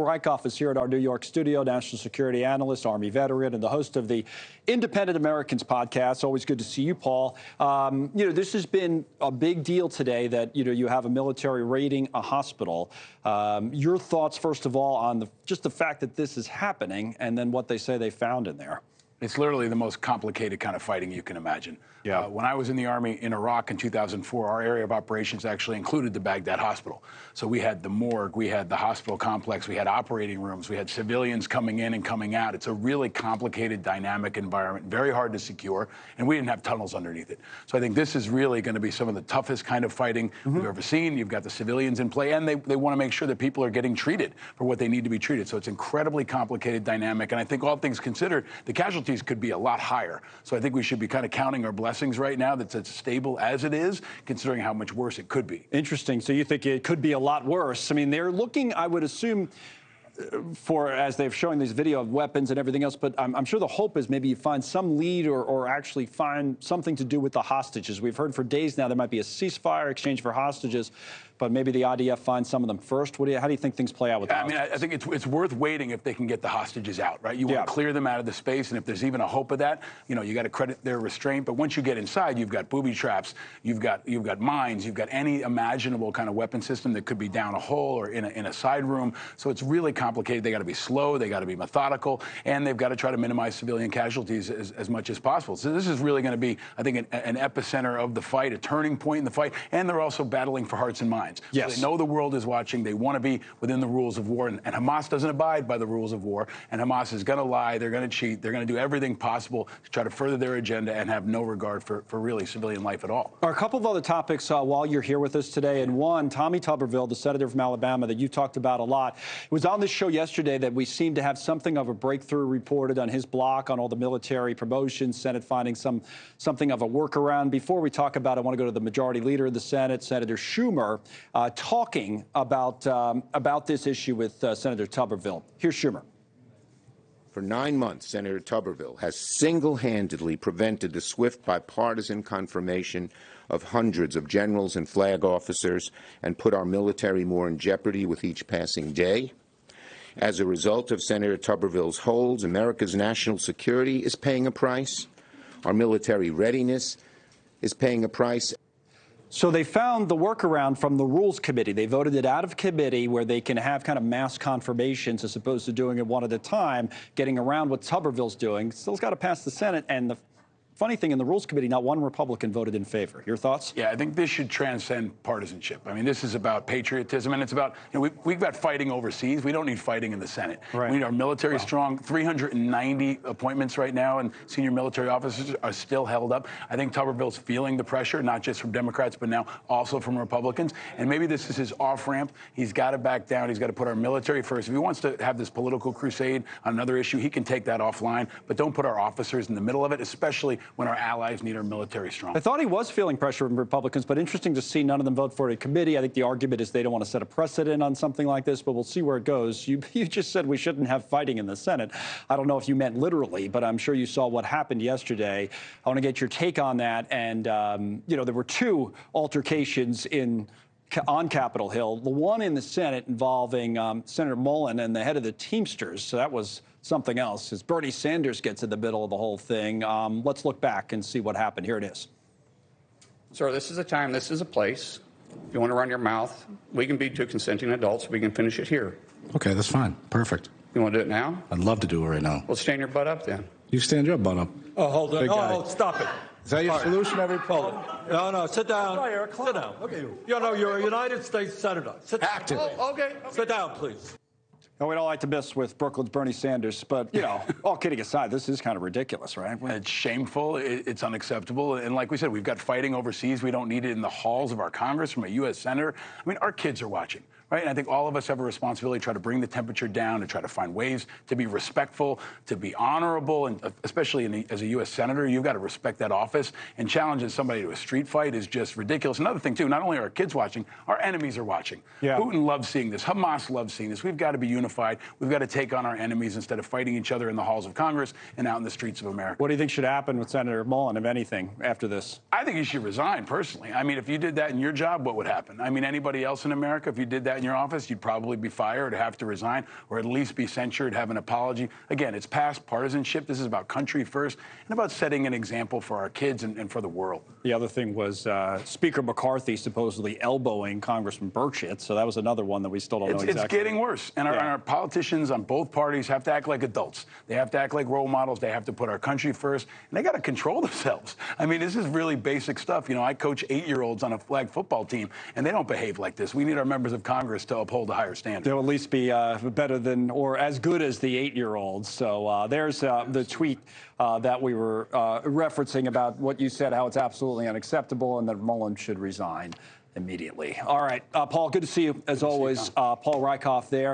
Rieckhoff is here at our New York studio, national security analyst, Army veteran, and the host of the Independent Americans podcast. Always good to see you, Paul. This has been a big deal today that, you have a military raiding a hospital. Your thoughts, first of all, on just the fact that this is happening and then what they say they found in there. It's literally the most complicated kind of fighting you can imagine. Yeah. When I was in the Army in Iraq in 2004, our area of operations actually included the Baghdad hospital. So we had the morgue, we had the hospital complex, we had operating rooms, we had civilians coming in and coming out. It's a really complicated, dynamic environment, very hard to secure, and we didn't have tunnels underneath it. So I think this is really going to be some of the toughest kind of fighting we've ever seen. You've got the civilians in play, and they want to make sure that people are getting treated for what they need to be treated. So it's incredibly complicated, dynamic, and I think all things considered, the casualties could be a lot higher. So I think we should be kind of counting our blessings right now that's as stable as it is, considering how much worse it could be. Interesting. So you think it could be a lot worse. I mean, they're looking, I would assume, as they've shown these video of weapons and everything else, but I'm sure the hope is maybe you find some lead or actually find something to do with the hostages. We've heard for days now there might be a ceasefire, exchange for hostages, but maybe the IDF finds some of them first. How do you think things play out with that? I think it's worth waiting if they can get the hostages out, right? You want to clear them out of the space, and if there's even a hope of that, you got to credit their restraint. But once you get inside, you've got booby traps, you've got mines, you've got any imaginable kind of weapon system that could be down a hole or in a side room. So it's really complicated. They got to be slow, they got to be methodical, and they've got to try to minimize civilian casualties as much as possible. So this is really going to be, I think, an epicenter of the fight, a turning point in the fight, and they're also battling for hearts and minds. Yes. So they know the world is watching. They want to be within the rules of war, and Hamas doesn't abide by the rules of war, and Hamas is going to lie, they're going to cheat, they're going to do everything possible to try to further their agenda and have no regard for really civilian life at all. There are a couple of other topics while you're here with us today, and one, Tommy Tuberville, the senator from Alabama that you talked about a lot, it was on this show yesterday that we seem to have something of a breakthrough reported on his block on all the military promotions, Senate finding something of a workaround. Before we talk about it, I want to go to the majority leader of the Senate, Senator Schumer, talking about this issue with Senator Tuberville. Here's Schumer. For 9 months, Senator Tuberville has single-handedly prevented the swift bipartisan confirmation of hundreds of generals and flag officers and put our military more in jeopardy with each passing day. As a result of Senator Tuberville's holds, America's national security is paying a price. Our military readiness is paying a price. So they found the workaround from the Rules Committee. They voted it out of committee where they can have kind of mass confirmations as opposed to doing it one at a time, getting around what Tuberville's doing. Still's got to pass the Senate, and the funny thing, in the Rules Committee, not one Republican voted in favor. Your thoughts? Yeah, I think this should transcend partisanship. I mean, this is about patriotism, and it's about, we've got fighting overseas. We don't need fighting in the Senate. Right. We need our military strong. 390 appointments right now, and senior military officers are still held up. I think Tuberville's feeling the pressure, not just from Democrats, but now also from Republicans. And maybe this is his off-ramp. He's got to back down. He's got to put our military first. If he wants to have this political crusade on another issue, he can take that offline. But don't put our officers in the middle of it, especially when our allies need our military strong. I thought he was feeling pressure from Republicans, but interesting to see none of them vote for it in committee. I think the argument is they don't want to set a precedent on something like this, but we'll see where it goes. You just said we shouldn't have fighting in the Senate. I don't know if you meant literally, but I'm sure you saw what happened yesterday. I want to get your take on that. And, there were two altercations on Capitol Hill. The one in the Senate involving Senator Mullen and the head of the Teamsters. So that was something else, as Bernie Sanders gets in the middle of the whole thing. Let's look back and see what happened. Here it is. Sir, this is a time, this is a place. If you want to run your mouth, we can be two consenting adults. We can finish it here. Okay, that's fine. Perfect. You want to do it now? I'd love to do it right now. Well, stand your butt up then. You stand your butt up. Oh, hold on. Big guy. Oh, stop it. Is that your solution every problem? No, sit down. Sit down. Okay. You're a United States Senator. Sit down. Active. Oh, okay. Sit down, please. No, we don't like to mess with Brooklyn's Bernie Sanders, but, all kidding aside, this is kind of ridiculous, right? It's shameful. It's unacceptable. And like we said, we've got fighting overseas. We don't need it in the halls of our Congress from a U.S. senator. I mean, our kids are watching. Right? And I think all of us have a responsibility to try to bring the temperature down, to try to find ways to be respectful, to be honorable, and especially as a U.S. senator, you've got to respect that office. And challenging somebody to a street fight is just ridiculous. Another thing, too, not only are our kids watching, our enemies are watching. Yeah. Putin loves seeing this. Hamas loves seeing this. We've got to be unified. We've got to take on our enemies instead of fighting each other in the halls of Congress and out in the streets of America. What do you think should happen with Senator Mullen, if anything, after this? I think he should resign, personally. I mean, if you did that in your job, what would happen? I mean, anybody else in America, if you did that in your office, you'd probably be fired or have to resign or at least be censured, have an apology. Again, it's past partisanship. This is about country first and about setting an example for our kids and for the world. The other thing was Speaker McCarthy supposedly elbowing Congressman Burchett, so that was another one that we still don't know exactly. It's getting worse, and our politicians on both parties have to act like adults. They have to act like role models. They have to put our country first, and they got to control themselves. I mean, this is really basic stuff. You know, I coach 8-year-olds on a flag football team, and they don't behave like this. We need our members of Congress to uphold a higher standard. They'll at least be better than or as good as the 8-year-olds. So there's the tweet that we were referencing about what you said, how it's absolutely unacceptable and that Mullen should resign immediately. All right, Paul, good to see you as always. Paul Rieckhoff there.